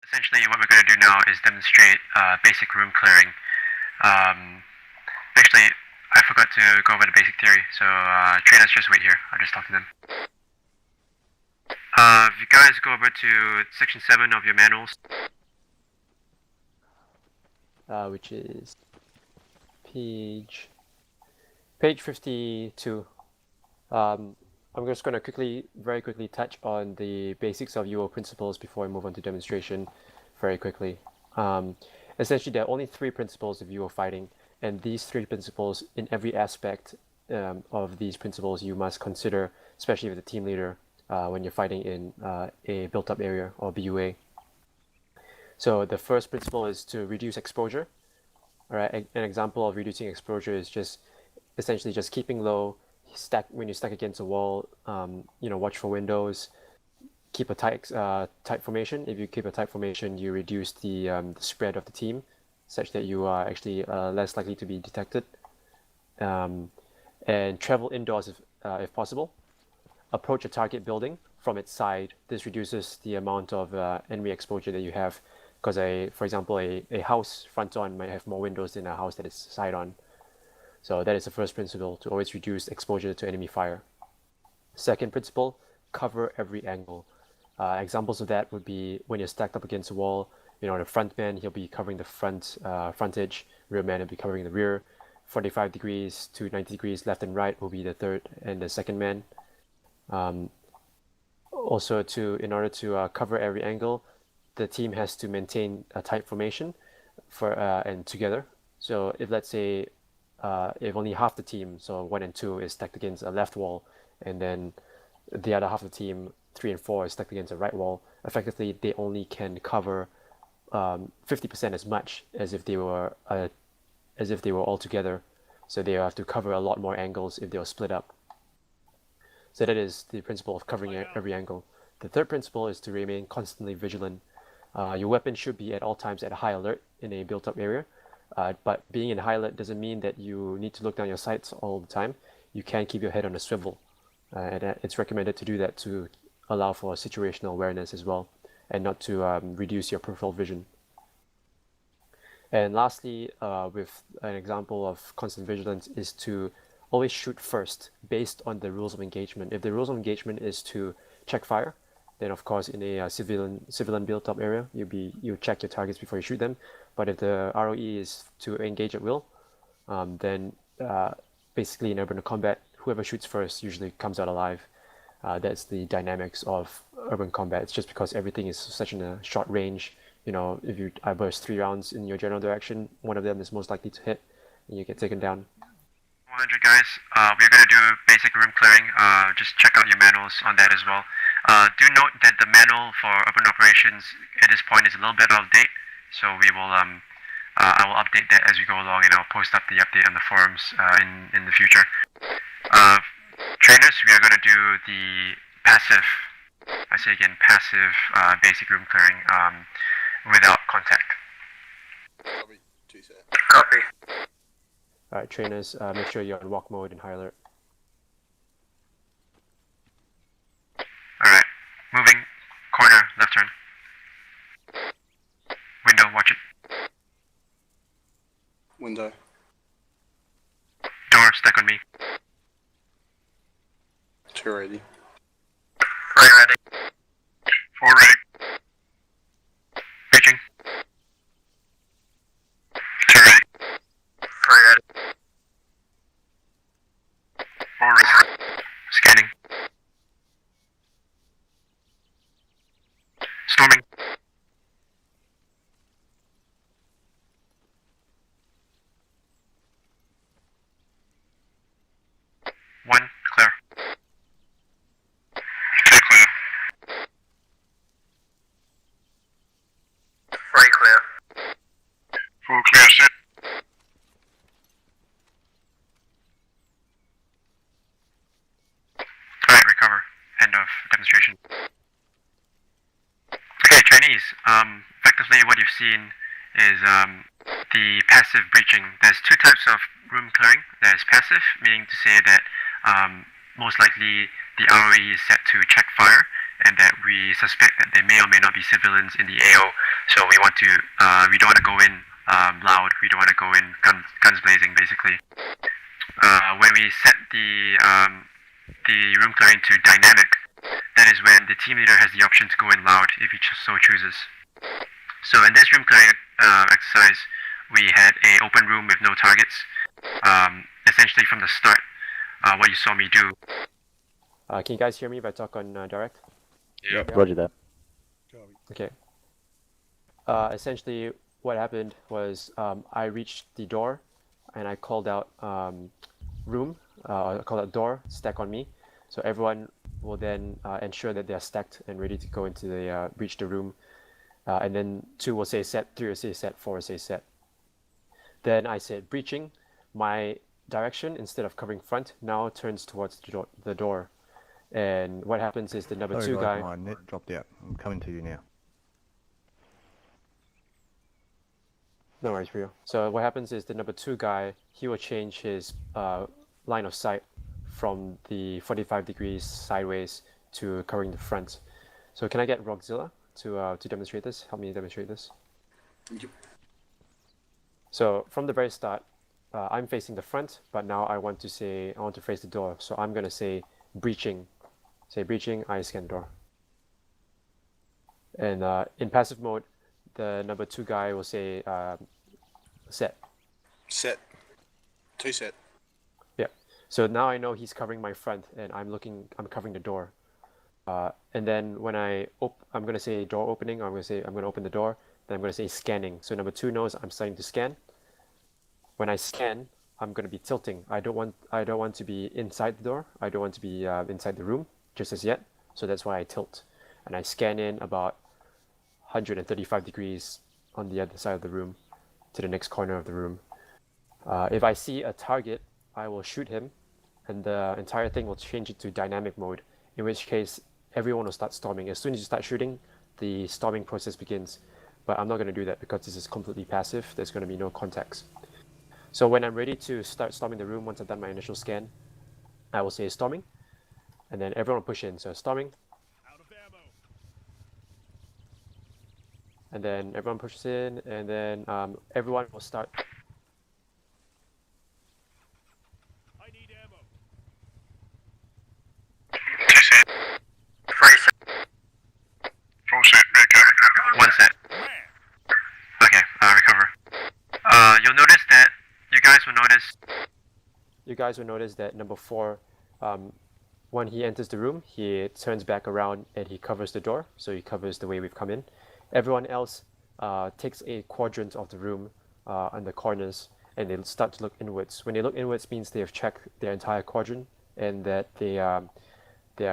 Essentially, what we're going to do now is demonstrate basic room clearing. Actually, I forgot to go over the basic theory, so trainers just wait here. I'll just talk to them. If you guys go over to section 7 of your manuals. Which is page 52. I'm just going to very quickly touch on the basics of UO principles before I move on to demonstration very quickly. Essentially, there are only 3 principles of UO fighting, and these 3 principles, in every aspect of these principles, you must consider, especially with the team leader, when you're fighting in a built-up area or BUA. So the first principle is to reduce exposure. All right, an example of reducing exposure is just essentially just keeping low. When you stack against a wall, watch for windows. Keep a tight formation. If you keep a tight formation, you reduce the spread of the team, such that you are actually less likely to be detected. And travel indoors if possible. Approach a target building from its side. This reduces the amount of enemy exposure that you have, because for example, a house front on might have more windows than a house that is side on. So that is the first principle, to always reduce exposure to enemy fire. Second principle, cover every angle. Examples of that would be when you're stacked up against a wall, the front man, he'll be covering the frontage, rear man will be covering the rear. 45 degrees to 90 degrees left and right will be the third and the second man. Also, in order to cover every angle, the team has to maintain a tight formation and together. So if, let's say, if only half the team, so 1 and 2, is stacked against a left wall, and then the other half of the team, 3 and 4, is stacked against a right wall, effectively they only can cover 50% as much as if they were all together. So they have to cover a lot more angles if they were split up. So that is the principle of covering every angle. The third principle is to remain constantly vigilant. Your weapon should be at all times at high alert in a built-up area. But being in high alert doesn't mean that you need to look down your sights all the time. You can keep your head on a swivel. And it's recommended to do that to allow for situational awareness as well, and not to reduce your peripheral vision. And lastly, with an example of constant vigilance, is to always shoot first based on the rules of engagement. If the rules of engagement is to check fire, then of course in a civilian built-up area, you check your targets before you shoot them. But if the ROE is to engage at will, then basically in urban combat, whoever shoots first usually comes out alive. That's the dynamics of urban combat. It's just because everything is such in a short range. If I burst 3 rounds in your general direction, one of them is most likely to hit, and you get taken down. 100 guys, we're going to do basic room clearing. Just check out your manuals on that as well. Do note that the manual for urban operations at this point is a little bit out of date, so we will I will update that as we go along, and I'll post up the update on the forums in the future. Trainers, we are going to do the passive, I say again, passive basic room clearing without contact. Copy. Copy. Alright, trainers, make sure you're on walk mode and high alert. Alright, moving, corner, left turn. Window, watch it. Window. Door, stack on me. 280. Right ready. 4 ready. Reaching. 2 ready. 3 ready. 4 ready. Scanning. Storming. 1, clear. 2, clear. 3, clear. 4, clear, sit. Alright, recover. End of demonstration. Okay, trainees, effectively what you've seen is the passive breaching. There's 2 types of room clearing. There's passive, meaning to say that most likely the ROE is set to check fire, and that we suspect that they may or may not be civilians in the AO. So we don't want to go in loud. We don't want to go in guns blazing, basically. When we set the room clearing to dynamic, that is when the team leader has the option to go in loud if he so chooses. So in this room clearing exercise, we had an open room with no targets. Essentially from the start, what you saw me do. Can you guys hear me if I talk on direct? Yep. Roger that. Okay. Essentially, what happened was I reached the door, and I called out room. I called out door, stack on me. So everyone will then ensure that they are stacked and ready to go into the reach the room. And then 2 will say set, 3 will say set, 4 will say set. Then I said breaching. My direction, instead of covering front, now turns towards the door. And what happens is the number 2 guy. My net dropped out. I'm coming to you now. No worries for you. So what happens is the number 2 guy, he will change his line of sight from the 45 degrees sideways to covering the front. So can I get Rockzilla to demonstrate this? Help me demonstrate this. Yep. So from the very start, I'm facing the front, but now I want to face the door. So I'm gonna say breaching. Say breaching, I scan door. And in passive mode, the number 2 guy will say set. Set. 2 set. Yeah. So now I know he's covering my front, and I'm covering the door. And then when I'm gonna say door opening, I'm gonna open the door. Then I'm gonna say scanning. So number 2 knows I'm starting to scan. When I scan, I'm gonna be tilting. I don't want to be inside the door. I don't want to be inside the room just as yet. So that's why I tilt, and I scan in about 135 degrees on the other side of the room to the next corner of the room. If I see a target, I will shoot him, and the entire thing will change it to dynamic mode, in which case everyone will start storming. As soon as you start shooting, the storming process begins. But I'm not going to do that because this is completely passive. There's going to be no context. So when I'm ready to start storming the room, once I've done my initial scan, I will say storming, and then everyone will push in. So storming, and then everyone pushes in, and then everyone will start. I need ammo. 2 set. 3 set. 4 set. Okay. 1 set. Okay, recover. You'll notice that you guys will notice that number 4, when he enters the room, he turns back around and he covers the door, so he covers the way we've come in. Everyone else takes a quadrant of the room on the corners, and they start to look inwards. When they look inwards, means they have checked their entire quadrant, and that they are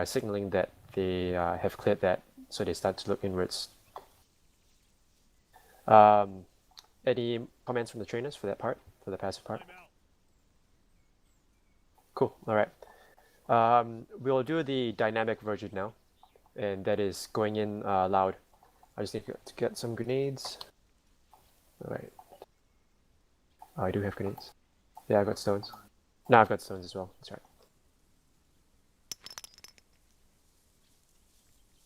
signaling that they have cleared that, so they start to look inwards. Any comments from the trainers for that part, for the passive part? Cool. All right. We'll do the dynamic version now, and that is going in loud. I just need to get some grenades. All right. Oh, I do have grenades. Yeah, I've got stones. No, I've got stones as well. That's right.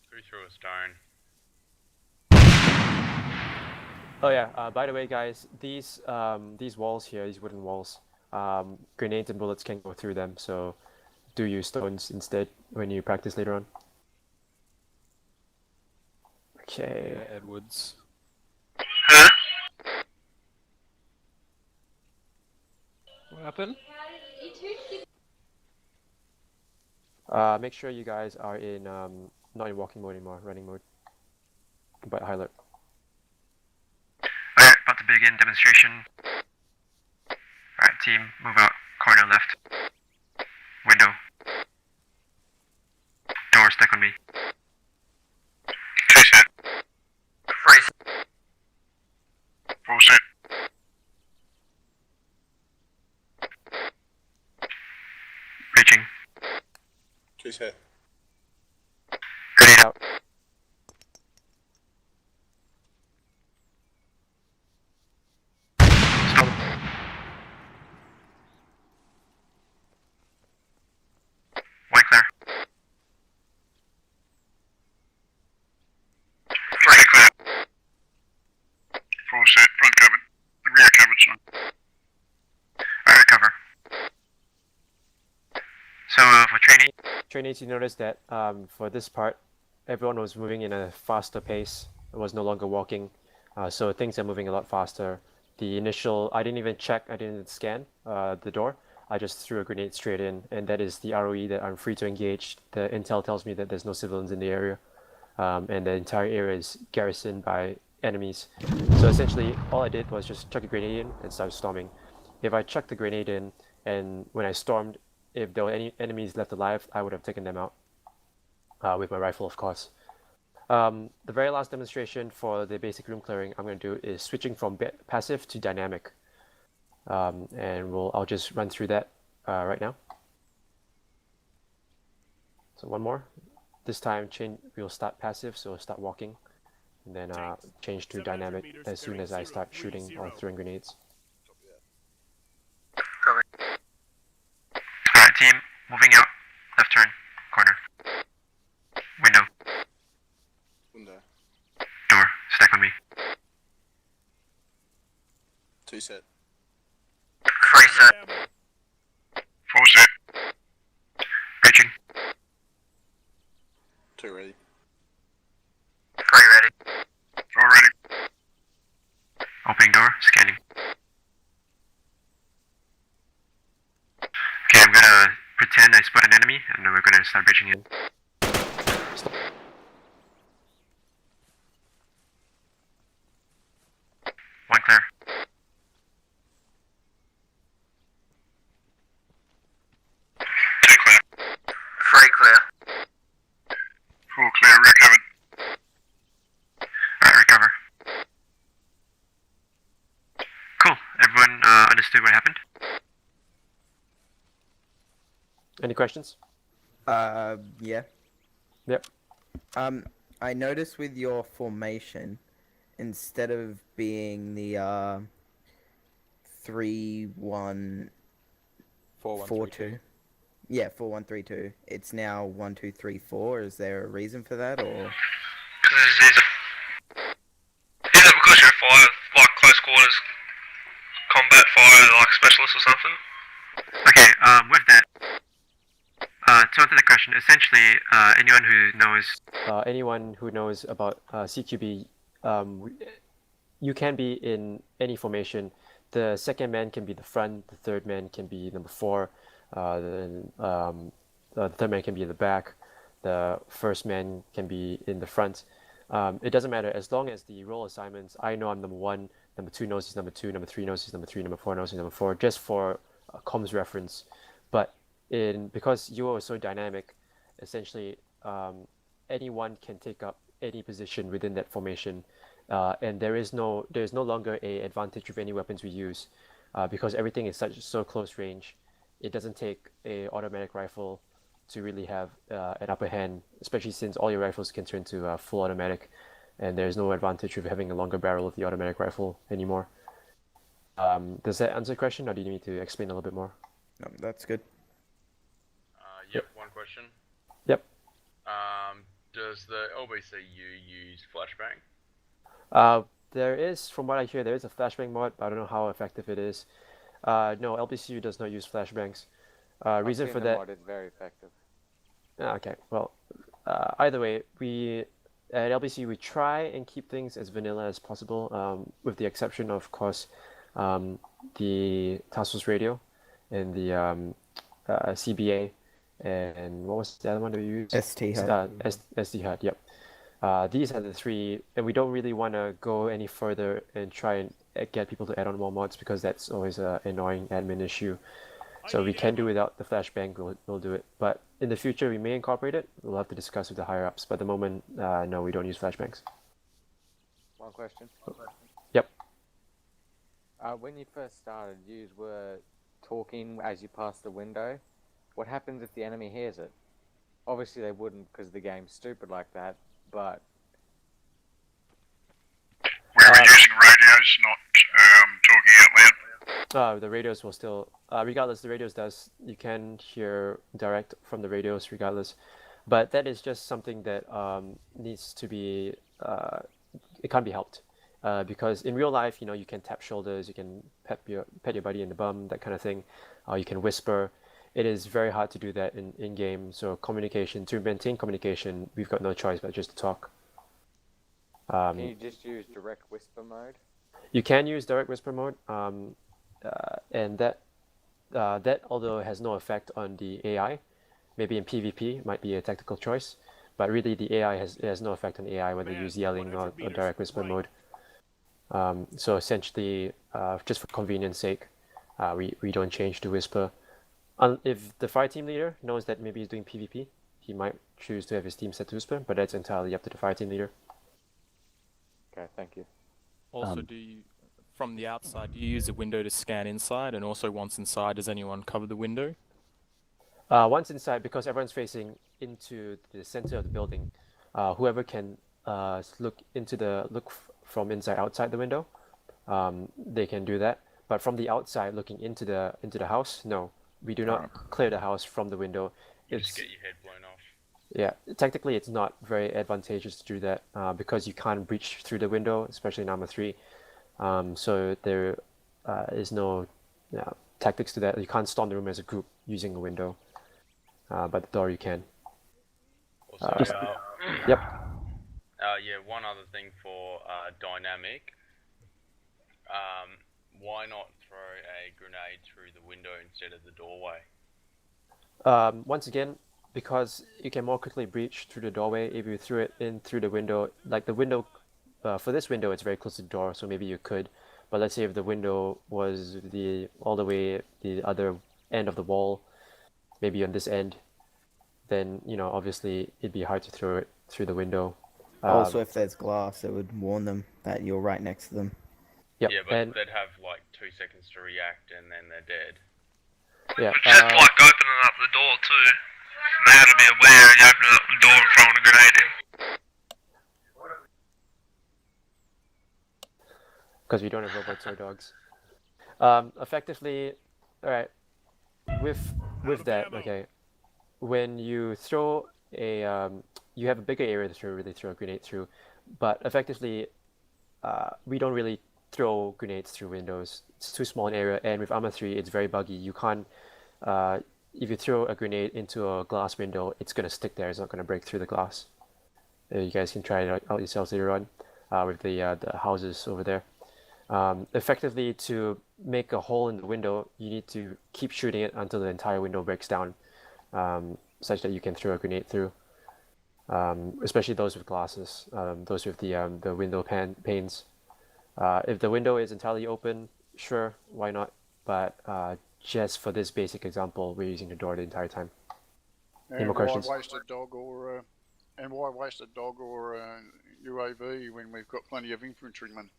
Who threw a stone? Oh yeah. By the way, guys, these walls here, these wooden walls, grenades and bullets can go through them. So do use stones instead when you practice later on. Okay. Yeah, Edwards. Huh? What happened? Make sure you guys are in not in walking mode anymore, running mode, but high alert. Alright, about to begin demonstration. Alright, team, move out. Corner left. Window. Door, stack on me. 2 set. 3 set. 4 set. Reaching. 2 set. Grenade out. Stop. White clear. So for training, Trainees, you notice that for this part, everyone was moving in a faster pace. It was no longer walking, so things are moving a lot faster. The initial, I didn't even check, I didn't scan the door. I just threw a grenade straight in, and that is the ROE that I'm free to engage. The intel tells me that there's no civilians in the area, and the entire area is garrisoned by enemies. So essentially, all I did was just chuck a grenade in and start storming. If I chucked the grenade in, and when I stormed, if there were any enemies left alive, I would have taken them out with my rifle, of course. The very last demonstration for the basic room clearing I'm going to do is switching from passive to dynamic. And I'll just run through that right now. So one more. This time we'll start passive, so we'll start walking, and then change to dynamic as soon as I start shooting or throwing grenades. alright team, moving out, left turn, corner, window, Window. door, stack on me. 2 set. 3 set, 4 set, breaching, 2 ready. 3 ready, 4 ready, opening door, scanning. Okay, I'm gonna pretend I spot an enemy, and then we're gonna start breaching in. One clear. Two clear. 3 clear. 4 clear, recovered. Alright, recover. Cool, everyone understood what happened? Any questions? Yeah. Yep. I noticed with your formation, instead of being the 3-1-4-2, 4-1-3-2. yeah, 4-1-3-2, it's now 1-2-3-4. Is there a reason for that, or? Because it's easier. Either because you're fire, like close quarters, combat fire, like specialist or something. Okay, with that, to answer the question, essentially, anyone who knows about CQB, you can be in any formation. The second man can be the front, the third man can be number 4, the third man can be in the back, the first man can be in the front. It doesn't matter as long as the role assignments, I know I'm number 1, number 2 knows he's number 2, number 3 knows he's number 3, number 4 knows he's number 4, just for comms reference. But because UO is so dynamic, essentially anyone can take up any position within that formation, and there is no longer a advantage with any weapons we use, because everything is so close range. It doesn't take a automatic rifle to really have an upper hand, especially since all your rifles can turn to full automatic, and there's no advantage with having a longer barrel of the automatic rifle anymore. Does that answer the question, or do you need me to explain a little bit more? No, that's good. Yep, one question. Yep. Does the LBCU use flashbang? There is, from what I hear, there is a flashbang mod, but I don't know how effective it is. No, LBCU does not use flashbangs. Reason for that. Mod is very effective. Okay, well, either way, at LBCU we try and keep things as vanilla as possible, with the exception of course, the task force radio, and the CBA, and what was the other one that we used? ST HUD. SD HUD, yep. These are the 3, and we don't really want to go any further and try and get people to add on more mods, because that's always an annoying admin issue. So we can do without the flashbang, we'll do it. But in the future, we may incorporate it. We'll have to discuss with the higher-ups. But at the moment, no, we don't use flashbangs. One question. Yep. When you first started, you were talking as you passed the window. What happens if the enemy hears it? Obviously, they wouldn't because the game's stupid like that, but... We're using radios, not talking out loud. The radios will still, regardless, the radios you can hear direct from the radios regardless. But that is just something that needs to be, it can't be helped. Because in real life, you can tap shoulders, you can pet your buddy in the bum, that kind of thing. You can whisper. it is very hard to do that in game. So to maintain communication, we've got no choice but just to talk. Can you just use direct whisper mode? You can use direct whisper mode, and that although has no effect on the AI, maybe in PvP might be a tactical choice, but really the AI has no effect on AI whether you use yelling or direct whisper mode. So essentially, just for convenience sake, we don't change to whisper. If the fire team leader knows that maybe he's doing PvP, he might choose to have his team set to whisper, but that's entirely up to the fire team leader. Okay, thank you. Also, from the outside, do you use a window to scan inside? And also, once inside, does anyone cover the window? Once inside, because everyone's facing into the center of the building, whoever can look from inside outside the window, they can do that. But from the outside, looking into the house, no, we do not clear the house from the window. You just get your head blown off. Yeah, technically it's not very advantageous to do that because you can't breach through the window, especially in Arma 3. So there is no tactics to that. You can't storm the room as a group using a window, but the door you can. Also, yep. Yeah, one other thing for dynamic. Why not throw a grenade through the window instead of the doorway? Once again, because you can more quickly breach through the doorway if you threw it in through the window. Like the window, for this window, it's very close to the door, so maybe you could. But let's say if the window was all the way the other end of the wall, maybe on this end, then obviously it'd be hard to throw it through the window. Also, if there's glass, it would warn them that you're right next to them. Yep. Yeah, but they'd have like 2 seconds to react and then they're dead. Yeah. It's just like opening up the door too. They had to be aware you opening up the door and throwing a grenade in. Because we don't have robots or dogs. Effectively, alright, with that, okay, when you throw you have a bigger area to really throw a grenade through, but effectively, we don't really throw grenades through windows. It's too small an area, and with Arma 3, it's very buggy. You can't, if you throw a grenade into a glass window, it's going to stick there. It's not going to break through the glass. You guys can try it out yourselves later on with the houses over there. Effectively, to make a hole in the window, you need to keep shooting it until the entire window breaks down, such that you can throw a grenade through. Especially those with glasses, those with the window panes. If the window is entirely open, sure, why not? But just for this basic example, we're using the door the entire time. Any more questions? Why waste a dog or UAV when we've got plenty of infantrymen?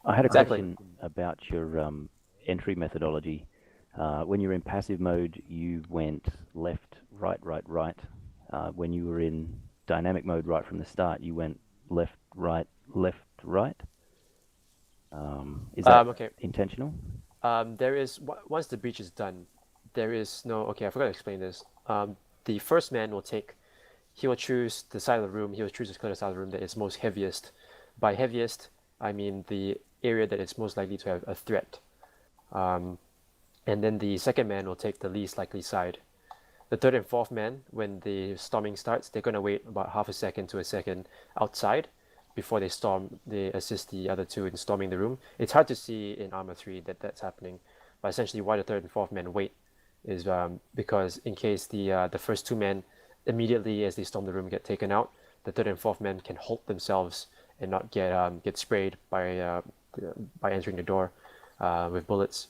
I had a question about your entry methodology. When you were in passive mode, you went left, right, right, right. When you were in dynamic mode right from the start, you went left, right, right. Is that intentional? There is, once the breach is done, there is no, okay, I forgot to explain this. The first man he will choose the side of the room, he will choose the clear side of the room that is most heaviest. By heaviest, I mean the area that is most likely to have a threat. And then the second man will take the least likely side. The third and fourth man, when the storming starts, they're going to wait about half a second to a second outside before they assist the other two in storming the room. It's hard to see in Arma 3 that that's happening, but essentially why the third and fourth men wait is because in case the first two men, immediately as they storm the room, get taken out, the third and fourth men can hold themselves and not get sprayed by entering the door with bullets.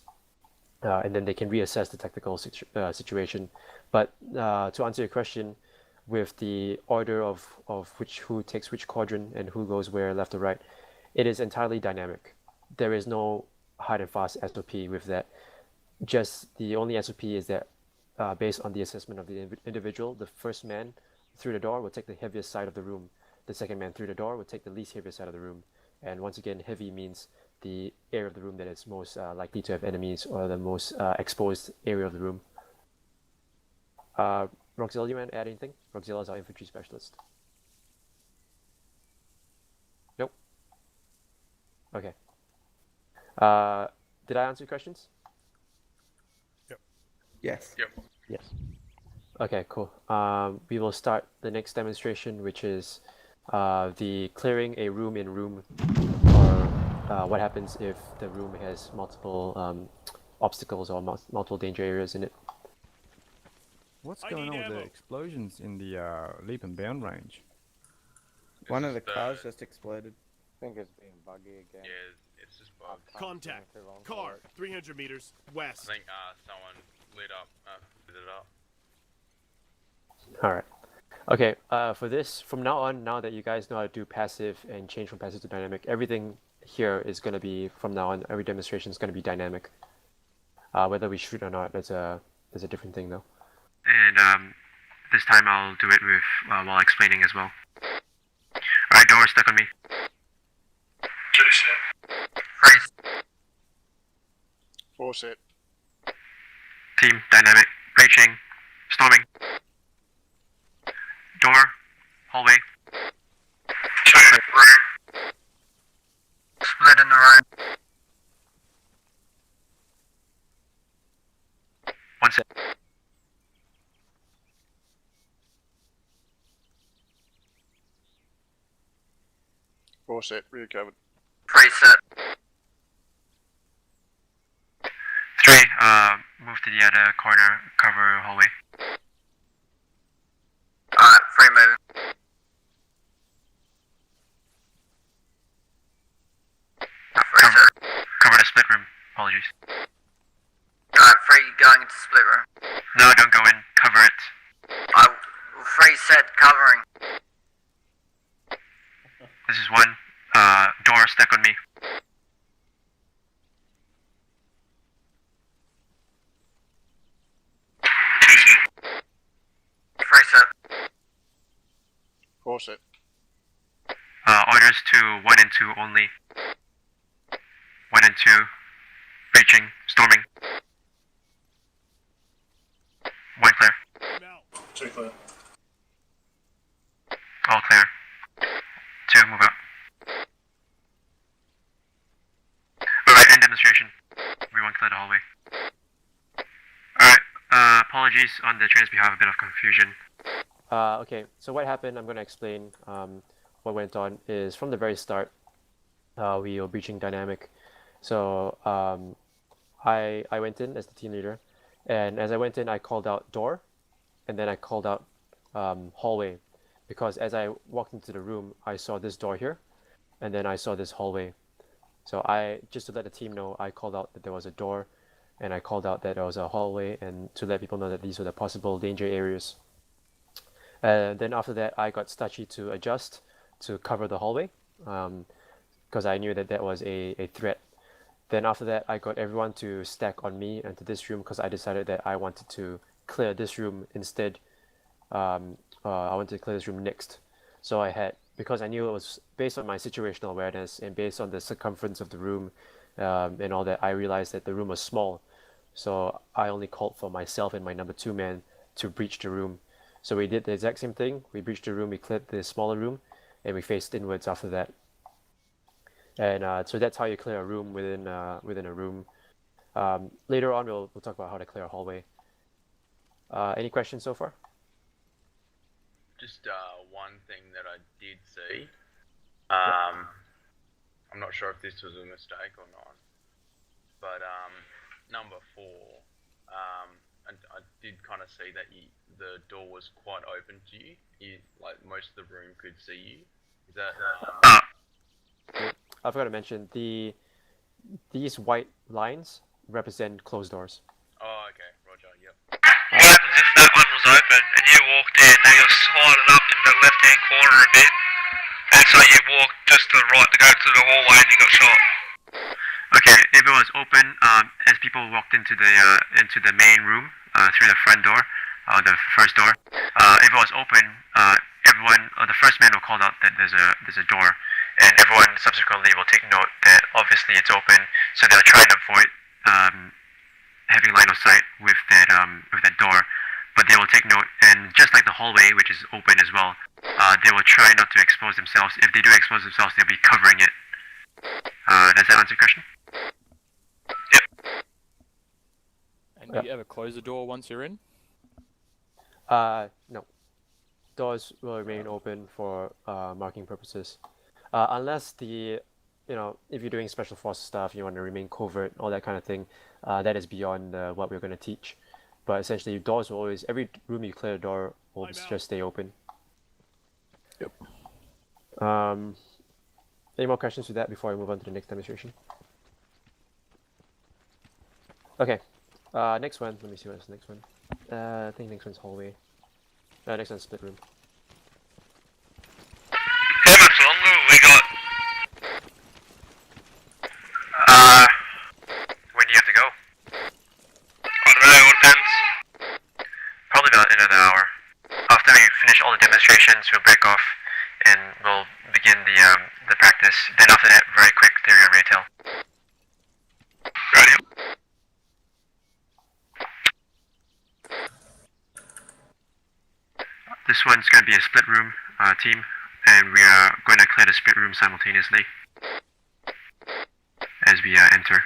And then they can reassess the tactical situation. But to answer your question, with the order of who takes which quadrant and who goes where, left or right, it is entirely dynamic. There is no hard and fast SOP with that. Just the only SOP is that based on the assessment of the individual, the first man through the door will take the heaviest side of the room. The second man through the door will take the least heaviest side of the room. And once again, heavy means the area of the room that is most likely to have enemies or the most exposed area of the room. Roxilla, you want to add anything? Roxilla is our infantry specialist. Nope. Okay. Did I answer your questions? Yep. Yes. Yep. Yes. Okay, cool. We will start the next demonstration, which is the clearing a room in room, or what happens if the room has multiple obstacles or multiple danger areas in it. What's going on with the explosions in the leap and bound range? One of the cars just exploded. I think it's being buggy again. Yeah, it's just bugged. Contact. Car, 300 meters west. I think someone lit it up. All right. Okay. For this, from now on, now that you guys know how to do passive and change from passive to dynamic, everything here is going to be, from now on, every demonstration is going to be dynamic. Whether we shoot or not, that's a different thing though. And this time I'll do it with while explaining as well. Alright, door stuck on me. 2 set. Freeze. 4 set. Team, dynamic, breaching, storming. Door, hallway. 2 room. Split in the room. 1 set. Four set. Rear covered. 3 set. 3, move to the other corner, cover hallway. Alright, 3 moving. 3 set. Cover the split room, apologies. Alright, 3 going into split room. No, don't go in, cover it. 3 set, covering. This is 1, door stuck on me. 3 set. 4 set. Orders to 1 and 2 only. 1 and 2. Breaching. Storming. 1 clear. 2 clear. All clear. 2, move out. Alright, end demonstration. Everyone clear the hallway. Alright, apologies on the train's behalf, a bit of confusion. Okay, so what happened, I'm going to explain what went on, is from the very start, we were breaching dynamic. So I went in as the team leader, and as I went in, I called out door, and then I called out hallway, because as I walked into the room, I saw this door here, and then I saw this hallway. So just to let the team know, I called out that there was a door, and I called out that there was a hallway, and to let people know that these were the possible danger areas. Then after that, I got Stachi to adjust to cover the hallway, because I knew that that was a threat. Then after that, I got everyone to stack on me and to this room, because I decided that I wanted to clear this room instead. I wanted to clear this room next. So because I knew it was based on my situational awareness and based on the circumference of the room and all that, I realized that the room was small. So I only called for myself and my number 2 man to breach the room. So we did the exact same thing. We breached the room, we cleared the smaller room, and we faced inwards after that. And so that's how you clear a room within a room. Later on, we'll talk about how to clear a hallway. Any questions so far? Just one thing that I did see. I'm not sure if this was a mistake or not, but number 4, I did kind of see that the door was quite open to you. Like most of the room could see you. Is that? I forgot to mention these white lines represent closed doors. Oh, okay, Roger. Yep. What happens if that one was open and you walked in and you're sliding up in the left-hand corner a bit, and so you walked just to the right to go to the hallway and you got shot? Okay, if it was open, as people walked into the main room through the front door, the first door, if it was open, the first man will call out that there's a door, and everyone subsequently will take note that obviously it's open, so they'll try and avoid having line of sight with that door, but they will take note, and just like the hallway, which is open as well, they will try not to expose themselves. If they do expose themselves, they'll be covering it. Does that answer your question? Yep. And do you ever close the door once you're in? No. Doors will remain open for marking purposes. Unless if you're doing special forces stuff, you want to remain covert, all that kind of thing, that is beyond what we're going to teach. But essentially, doors will always, every room you clear a door will just stay open. Yep. Any more questions with that before I move on to the next demonstration? Okay. Next one. Let me see what's the next one. I think next one's hallway. Next one's split room. How much longer we got? When do you have to go? I don't know, it depends. Probably about another hour. After we finish all the demonstrations, we'll break off and we'll begin the practice. Then after that, very quick theory on retail. Radio. This one's going to be a split room team, and we are going to clear the split room simultaneously as we enter.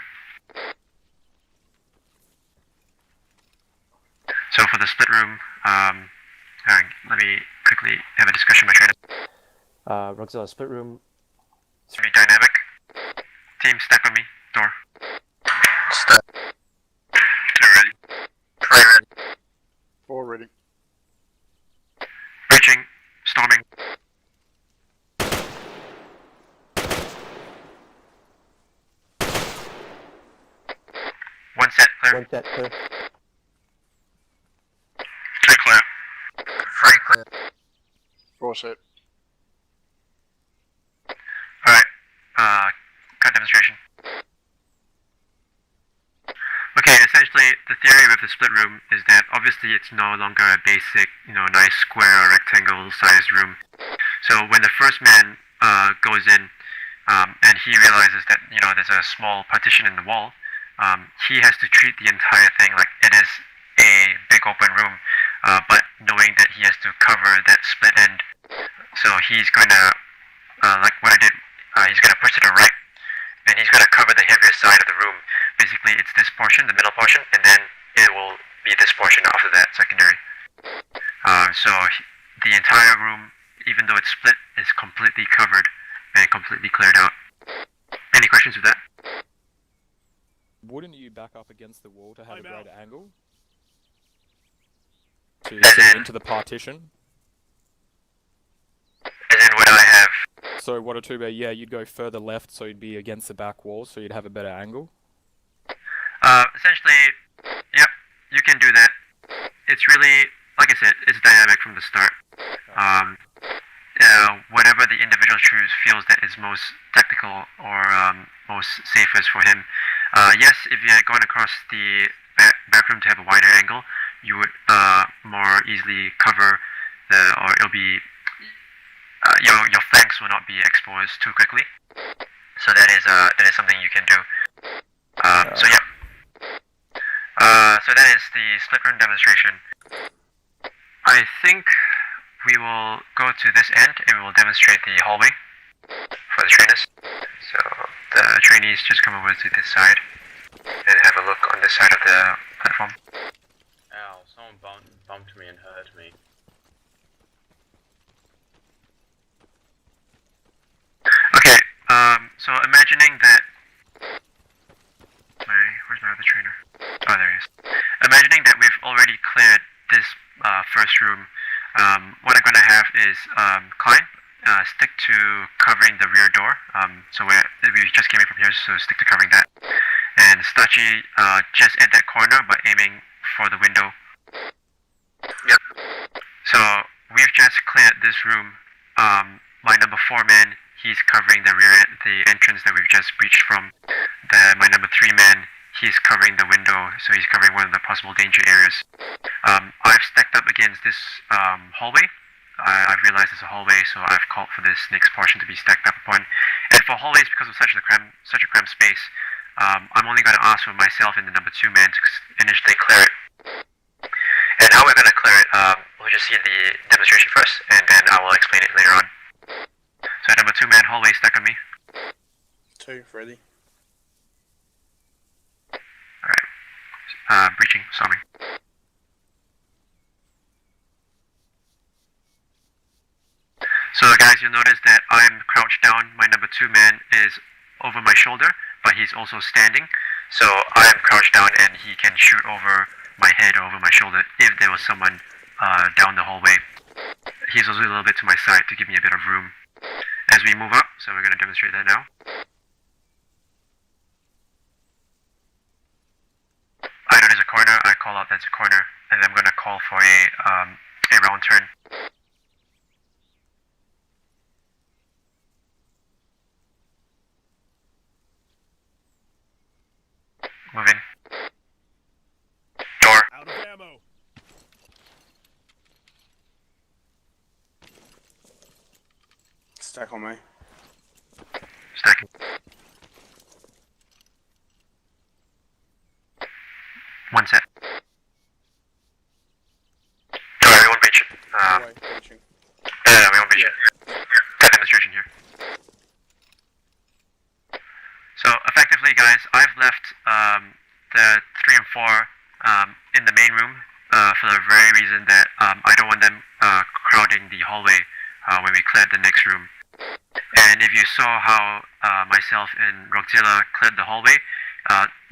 So for the split room, let me quickly have a discussion with my trainer. Roxella, split room. It's going to be dynamic. Team, step on me. Door. Step. Ready. Ready. All ready. Breaching. Storming. One set clear. One set clear. Three clear. Three clear. Four set. Alright. Cut demonstration. Okay, essentially the theory with the split room is that obviously it's no longer a basic, nice square or rectangle sized room. So when the first man goes in and he realizes that there's a small partition in the wall, he has to treat the entire thing like it is a big open room, but knowing that he has to cover that split end. So he's going to, like what I did, he's going to push to the right, and he's going to cover the heavier side of the room. Basically, it's this portion, the middle portion, and then it will be this portion after that, secondary. So the entire room, even though it's split, is completely covered and completely cleared out. Any questions with that? Wouldn't you back up against the wall to have a greater angle? To As see in- into the partition? As in, would I have... So what a 2B, yeah, you'd go further left so you'd be against the back wall so you'd have a better angle? Essentially, yep, you can do that. It's really, like I said, it's dynamic from the start. Whatever the individual feels that is most tactical or most safest for him. Yes, if you're going across the back room to have a wider angle, you would more easily cover or it'll be, your flanks will not be exposed too quickly. So that is something you can do. So yeah. So that is the split room demonstration. I think we will go to this end and we will demonstrate the hallway for the trainers. So the trainees just come over to this side and have a look on this side of the platform. Ow, someone bumped me and hurt me. Okay, so imagining that... Where's my other trainer? Oh, there he is. Imagining that we've already cleared this first room, what I'm going to have is Klein stick to covering the rear door. So we just came in from here, so stick to covering that. And Stachi just at that corner, but aiming for the window. Yep. So we've just cleared this room. My number 4 man, he's covering the entrance that we've just breached from. My number 3 man, he's covering the window, so he's covering one of the possible danger areas. I've stacked up against this hallway. I've realized it's a hallway, so I've called for this next portion to be stacked up upon. And for hallways, because of such a cramped space, I'm only going to ask for myself and the number 2 man to initially clear it. And how we're going to clear it, we'll just see the demonstration first, and then I will explain it later on. So number 2 man, hallway, stack on me. 2 ready. Alright. Breaching, storming. So guys, you'll notice that I'm crouched down. My number 2 man is over my shoulder, but he's also standing. So I am crouched down and he can shoot over my head or over my shoulder if there was someone down the hallway. He's also a little bit to my side to give me a bit of room as we move up, so we're going to demonstrate that now. I know there's a corner, I call out that's a corner, and I'm going to call for a round turn. Move in. Door. Out of ammo. Stack on me. Stacking. One set. Door, we won't breach it. Breaching. We won't breach it. Got demonstration here. So effectively, guys, I've left the 3 and 4 in the main room for the very reason that I don't want them crowding the hallway when we cleared the next room. And if you saw how myself and Rockzilla cleared the hallway,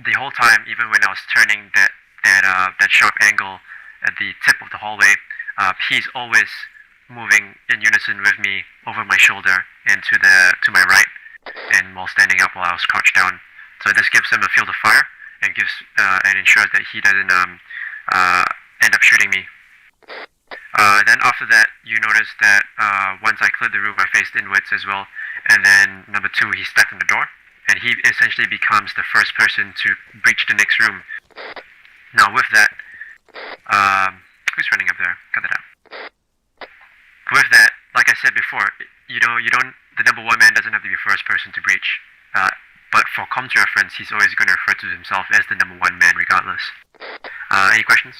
the whole time, even when I was turning that sharp angle at the tip of the hallway, he's always moving in unison with me over my shoulder and to my right, and while standing up while I was crouched down. So this gives him a field of fire and ensures that he doesn't end up shooting me. Then after that, you notice that once I cleared the room, I faced inwards as well. And then number 2, he stepped in the door, and he essentially becomes the first person to breach the next room. Now with that, who's running up there? Cut that out. With that, like I said before, the number 1 man doesn't have to be first person to breach. But for comms reference, he's always going to refer to himself as the number 1 man regardless. Any questions?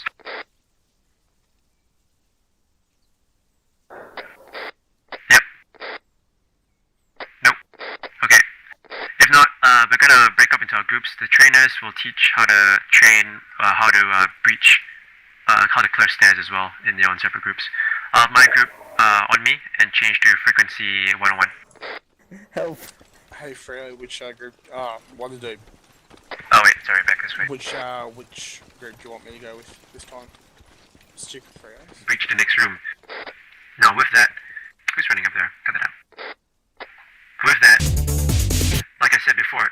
Yep. Nope. Okay. If not, we're going to break up into our groups. The trainers will teach how to train, how to breach, how to clear stairs as well in their own separate groups. My group on me and change to frequency 101. Help. Hey Freo, which group? What to do? Oh wait, sorry, back this way. Which group do you want me to go with this time? Stupid Freo. Breach the next room. Now with that, who's running up there? Cut that out. With that, like I said before,